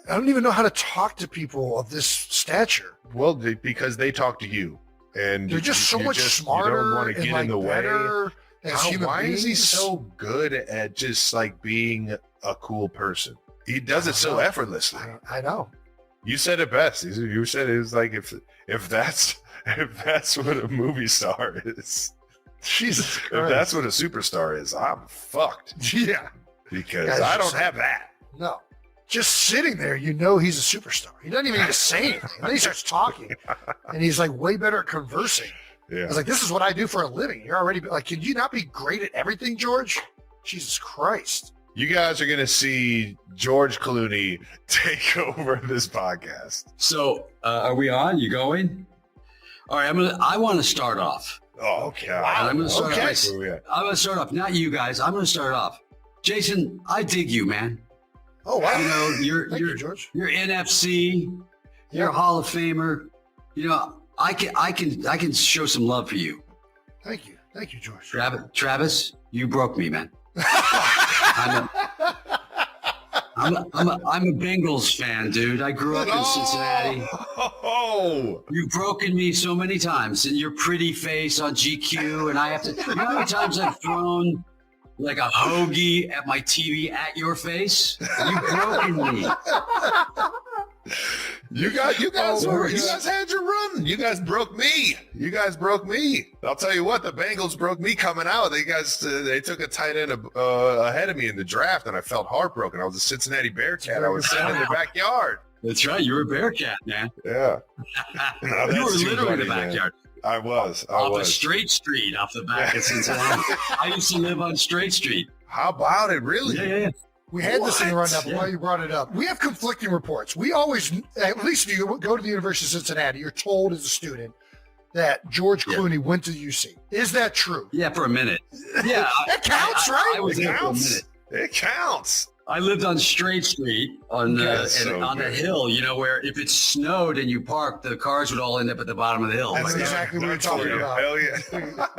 I don't even know how to talk to people of this stature. Well, because they talk to you, and they're just so much smarter. You don't want to get in the way. Why is he so good at just like being a cool person? He does it so effortlessly. I know. You said it best. You said it was like if that's what a movie star is. Jesus Christ. If that's what a superstar is, I'm fucked. Yeah. Because I don't have that. No. Just sitting there, you know he's a superstar. He doesn't even need to say anything. And then he starts talking. And he's like way better at conversing. Yeah. I was like, this is what I do for a living. You're already like, can you not be great at everything, George? Jesus Christ. You guys are going to see George Clooney take over this podcast. So, are we on? You going? All right, I want to start off. Oh, okay. Wow. I'm going to start off. I'm going to start off. Not you guys. I'm going to start off. Jason, I dig you, man. Oh, wow. You know, you're George. You're NFC. You're a Hall of Famer. You know, I can show some love for you. Thank you, George. Travis, you broke me, man. I'm a Bengals fan, dude. I grew up in Cincinnati. Oh, You've broken me so many times, and your pretty face on GQ, and I have to. You know how many times I've thrown like a hoagie at my TV at your face? You've broken me. You guys had your run. You guys broke me. I'll tell you what, the Bengals broke me coming out. They took a tight end ahead of me in the draft, and I felt heartbroken. I was a Cincinnati Bearcat. I was sitting in their backyard. That's right. You were a Bearcat, man. Yeah. No, you were literally in the backyard. Man. I was. Off a straight street off the back of Cincinnati. I used to live on Straight Street. How about it, really? Yeah. We had this in the rundown, but while you brought it up, we have conflicting reports. We always, at least if you go to the University of Cincinnati, you're told as a student that George Clooney went to UC. Is that true? Yeah, for a minute. Yeah. That counts, right? I was there for a minute. It counts. I lived on Straight Street on the hill, you know, where if it snowed and you parked, the cars would all end up at the bottom of the hill. That's exactly what we're talking about. Hell yeah.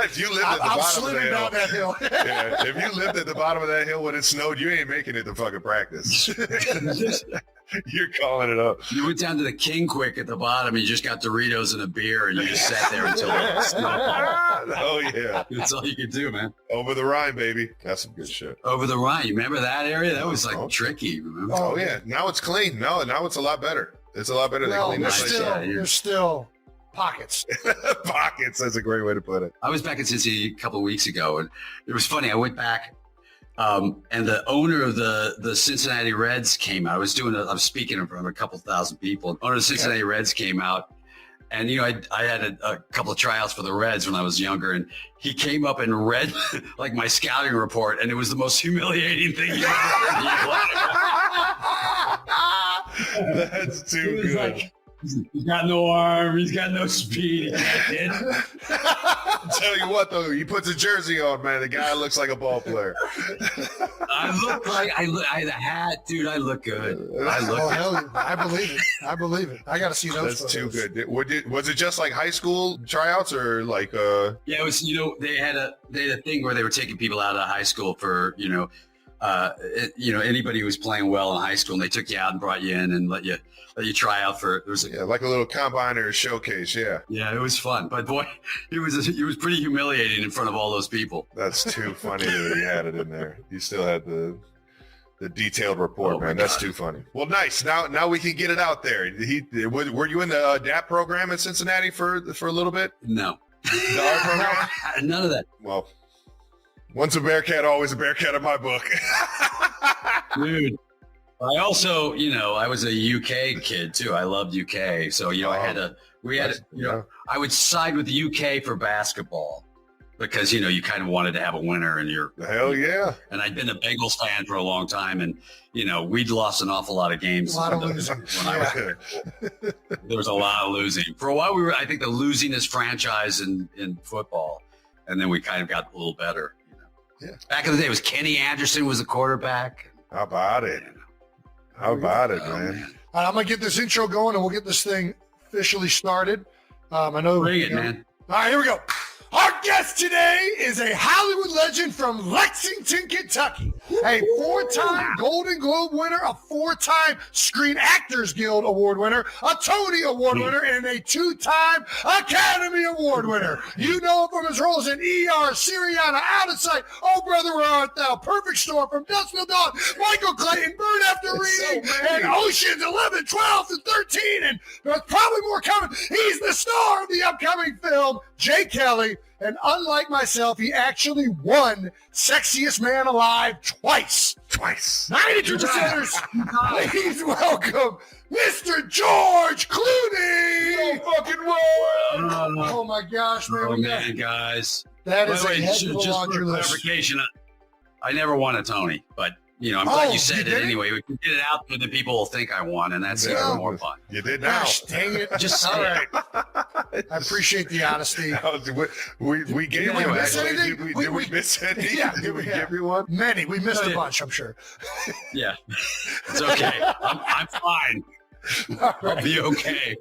If you lived at the bottom of the hill. down that hill. Yeah, if you lived at the bottom of that hill when it snowed, you ain't making it to fucking practice. You're calling it up. You went down to the King Quick at the bottom and you just got Doritos and a beer and you just sat there until it snowed. Oh, yeah. That's all you could do, man. Over the Rhine, baby. That's some good shit. Over the Rhine. You remember that area? That was like tricky, remember? Oh, yeah. Now it's clean. No, now it's a lot better. It's a lot better. Well, they clean there's still pockets. Pockets. That's a great way to put it. I was back in Cincinnati a couple of weeks ago, and it was funny. I went back, and the owner of the Cincinnati Reds came out. I was speaking in front of a couple thousand people. And owner of the Cincinnati Reds came out, and you know I had a couple of tryouts for the Reds when I was younger, and he came up and read like my scouting report, and it was the most humiliating thing you ever heard in your life. That's too good. Like, he's got no arm. He's got no speed. He can't hit. I'll tell you what, though, he puts a jersey on, man. The guy looks like a ball player. I the hat, dude. I look good. Hell yeah. I believe it. I got to see those. That's too good. Was it just like high school tryouts or like? Yeah, it was. You know, they had a thing where they were taking people out of high school for anybody who was playing well in high school, and they took you out and brought you in and let you try out for. It was like a little combine or a showcase. Yeah, it was fun, but boy, it was pretty humiliating in front of all those people. That's too funny that he had it in there. He still had the detailed report, man. That's too funny. Well, nice. Now we can get it out there. Were you in the DAP program in Cincinnati for a little bit? No, the art program? None of that. Well, once a Bearcat, always a Bearcat in my book. Dude, I also, I was a UK kid too. I loved UK. So, I would side with the UK for basketball because, you kind of wanted to have a winner in your. Hell yeah. And I'd been a Bengals fan for a long time. And, we'd lost an awful lot of games. A lot of losing. There was a lot of losing. For a while, we were, I think, the losingest franchise in football. And then we kind of got a little better. Yeah. Back in the day, it was Kenny Anderson was the quarterback. How about it? How about it, man? All right, I'm going to get this intro going, and we'll get this thing officially started. I know. Bring it, man. All right, here we go. Hard guest today is a Hollywood legend from Lexington, Kentucky, a 4-time Golden Globe winner, a 4-time Screen Actors Guild Award winner, a Tony Award winner, and a 2-time Academy Award winner. You know him from his roles in ER, Syriana, Out of Sight, Oh Brother, Where Art Thou, Perfect Storm, From Dusk Till Dawn, Michael Clayton, Burn After Reading, and Oceans 11, 12, and 13, and there's probably more coming. He's the star of the upcoming film, Jay Kelly, and unlike myself, he actually won Sexiest Man Alive twice. 92%ers, please welcome Mr. George Clooney. No fucking way. Oh my gosh, man. Oh, man, guys. That is By the a way, heck of a just for laundry list. clarification, I never won a Tony, but I'm glad you said it didn't? anyway. We can get it out there that people will think I won, and that's Yeah. even more fun. You did now. Gosh, dang it. Just say All it. right. I appreciate the honesty. We gave Did we you miss actually. anything? Did we miss anything? Yeah, Did we yeah. give you one? Many. We missed a bunch, I'm sure. Yeah, it's okay. I'm fine. I'll be okay.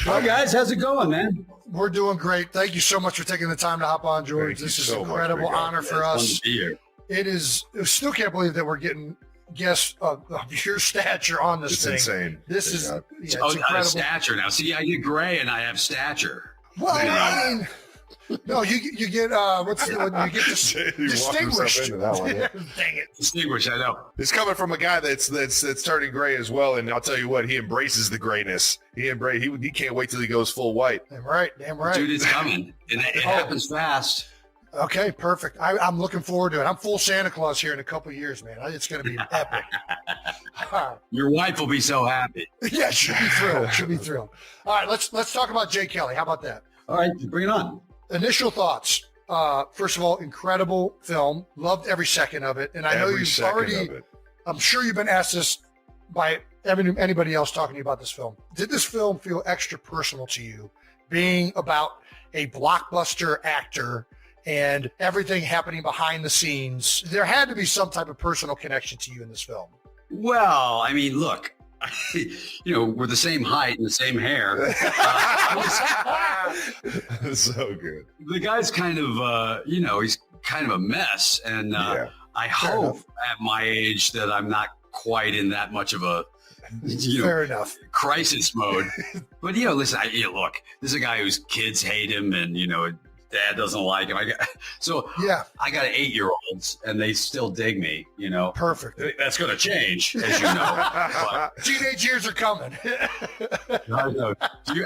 Hi guys, how's it going, man? We're doing great. Thank you so much for taking the time to hop on, George. Thank you This is so an much, incredible Big Al. honor for It's fun us. to be here. It is. I still can't believe that we're getting guests of your stature on this It's thing. insane. This Big is Al. yeah, it's I have incredible. stature now. See, I get gray and I have stature. Well, I mean, no, you get what's the one? You get He walked himself distinguished. into that one, yeah. Dang it! Distinguished, I know. It's coming from a guy that's turning gray as well, and I'll tell you what, he embraces the grayness. He can't wait till he goes full white. Damn right. Damn right. Dude, it's coming. It happens fast. Okay, perfect. I'm looking forward to it. I'm full Santa Claus here in a couple of years, man. It's going to be epic. All right. Your wife will be so happy. Yeah, should be thrilled. Should be thrilled. All right, let's talk about Jay Kelly. How about that? All right, bring it on. Initial thoughts. First of all, incredible film. Loved every second of it. And I know Every you've second already, of it. I'm sure you've been asked this by anybody else talking to you about this film. Did this film feel extra personal to you, being about a blockbuster actor and everything happening behind the scenes? There had to be some type of personal connection to you in this film. Well, I mean, look, we're the same height and the same hair. So good. The guy's kind of, he's kind of a mess. And Yeah. I Fair hope enough. at my age that I'm not quite in that much of a, Fair enough. crisis mode. But, listen, look, this is a guy whose kids hate him and, dad doesn't like him. Yeah, I got 8-year-olds and they still dig me, perfect. That's going to change, as you know. Teenage years are coming. But, I know.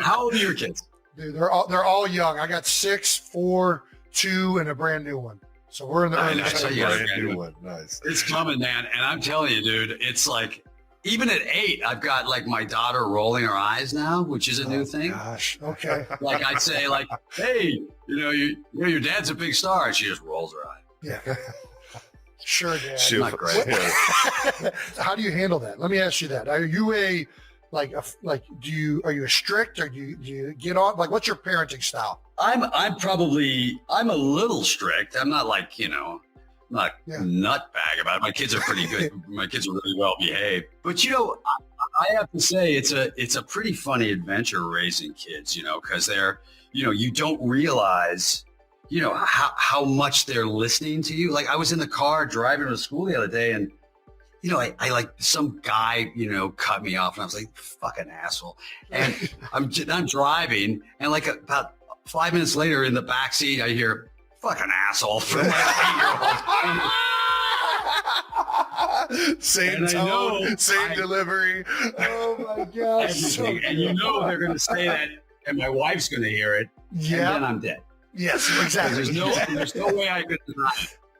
How old are your kids? Dude, they're all young. I got 6, 4, 2, and a brand new one. So we're in the early Nice. stages. Yeah. Brand new one. Nice. It's coming, man. And I'm telling you, dude, it's like, even at 8, I've got like my daughter rolling her eyes now, which is a new thing. Gosh, okay. Like I'd say like, hey, your dad's a big star. And she just rolls her eye. Yeah. Sure, Dad. Shoot. Not great. Yeah. How do you handle that? Let me ask you that. Are you are you a strict, or do you get on? Like, what's your parenting style? I'm a little strict. I'm not like, not Yeah. nutbag about it. My kids are pretty good. My kids are really well behaved. But I have to say it's a pretty funny adventure raising kids, because they're, you don't realize, how much they're listening to you. Like I was in the car driving to school the other day and, I like some guy, cut me off and I was like, fucking asshole. And I'm driving and like about 5 minutes later in the backseat, I hear fucking asshole from my 8-year-old. Same And I know tone, same delivery. Oh my gosh. Everything. And they're going to say that and my wife's going to hear it. And then Yeah. I'm dead. Yes, 'Cause exactly. there's no way I could deny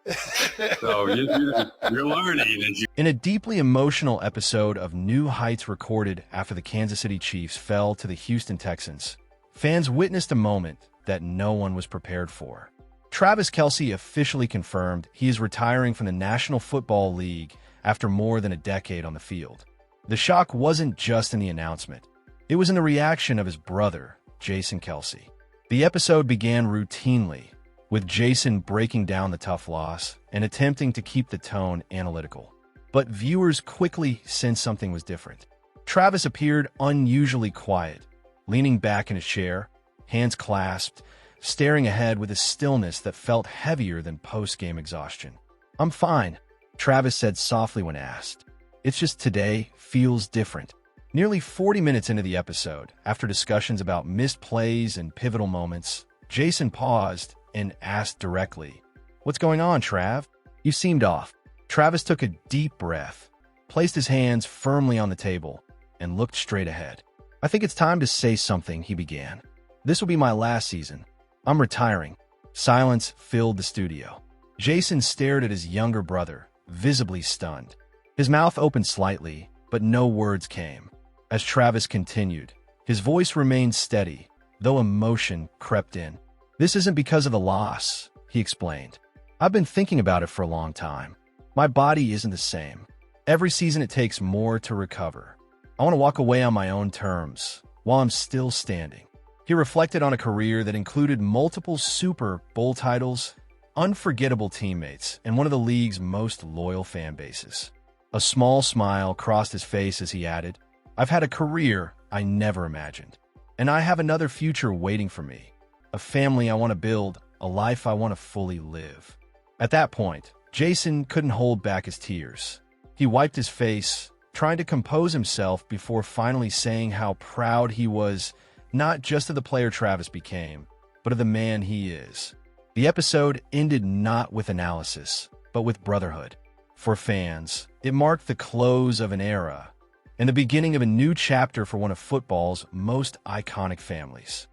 it. So you're learning. And In a deeply emotional episode of New Heights recorded after the Kansas City Chiefs fell to the Houston Texans, fans witnessed a moment that no one was prepared for. Travis Kelce officially confirmed he is retiring from the National Football League after more than a decade on the field. The shock wasn't just in the announcement. It was in the reaction of his brother, Jason Kelce. The episode began routinely, with Jason breaking down the tough loss and attempting to keep the tone analytical. But viewers quickly sensed something was different. Travis appeared unusually quiet, leaning back in his chair, hands clasped, staring ahead with a stillness that felt heavier than post-game exhaustion. "I'm fine," Travis said softly when asked. "It's just today feels different." Nearly 40 minutes into the episode, after discussions about missed plays and pivotal moments, Jason paused and asked directly, "What's going on, Trav? You seemed off." Travis took a deep breath, placed his hands firmly on the table, and looked straight ahead. "I think it's time to say something," he began. "This will be my last season. I'm retiring." Silence filled the studio. Jason stared at his younger brother, visibly stunned. His mouth opened slightly, but no words came. As Travis continued, his voice remained steady, though emotion crept in. "This isn't because of the loss," he explained. "I've been thinking about it for a long time. My body isn't the same. Every season it takes more to recover. I want to walk away on my own terms, while I'm still standing." He reflected on a career that included multiple Super Bowl titles, unforgettable teammates, and one of the league's most loyal fan bases. A small smile crossed his face as he added, "I've had a career I never imagined, and I have another future waiting for me. A family I want to build, a life I want to fully live." At that point, Jason couldn't hold back his tears. He wiped his face, trying to compose himself before finally saying how proud he was, not just of the player Travis became, but of the man he is. The episode ended not with analysis, but with brotherhood. For fans, it marked the close of an era and the beginning of a new chapter for one of football's most iconic families.